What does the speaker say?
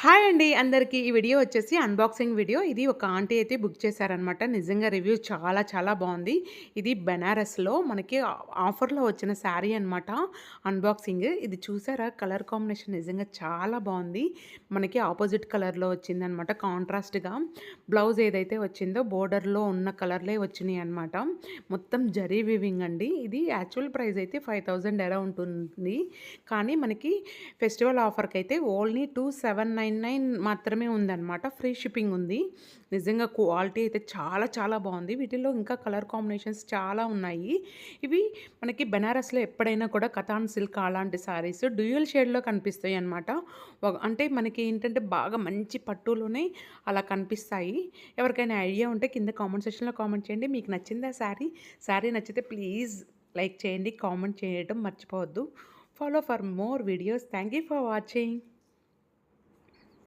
Hi అండి అందరికీ. ఈ వీడియో వచ్చేసి అన్బాక్సింగ్ వీడియో. ఇది ఒక ఆంటీ అయితే బుక్ చేశారనమాట. నిజంగా రివ్యూ చాలా చాలా బావుంది. ఇది బెనారస్‌లో మనకి ఆఫర్‌లో వచ్చిన శారీ అనమాట. అన్బాక్సింగ్. ఇది చూసారా కలర్ కాంబినేషన్ నిజంగా చాలా బావుంది. మనకి ఆపోజిట్ కలర్‌లో వచ్చిందనమాట కాంట్రాస్ట్‌గా. బ్లౌజ్ ఏదైతే వచ్చిందో బోర్డర్‌లో ఉన్న కలర్‌లే వచ్చినియనమాట. మొత్తం జరీ వీవింగ్ అండి. ఇది యాక్చువల్ ప్రైస్ అయితే 5000 అరౌండ్ ఉంటుంది. కానీ మనకి ఫెస్టివల్ ఆఫర్‌కైతే ఓన్లీ 2799 మాత్రమే ఉందన్నమాట. ఫ్రీ షిప్పింగ్ ఉంది. నిజంగా క్వాలిటీ అయితే చాలా చాలా బావుంది. వీటిల్లో ఇంకా కలర్ కాంబినేషన్స్ చాలా ఉన్నాయి. ఇవి మనకి బెనారస్‌లో ఎప్పుడైనా కూడా కతాన్ సిల్క్ అలాంటి సారీస్ డ్యూయల్ షేడ్‌లో కనిపిస్తాయన్నమాట. అంటే మనకి ఏంటంటే బాగా మంచి పట్టులోనే అలా కనిపిస్తాయి. ఎవరికైనా ఐడియా ఉంటే కింద కామెంట్ సెక్షన్‌లో కామెంట్ చేయండి. మీకు నచ్చిందా శారీ? శారీ నచ్చితే ప్లీజ్ లైక్ చేయండి. కామెంట్ చేయడం మర్చిపోవద్దు. Follow for more videos. Thank you for watching.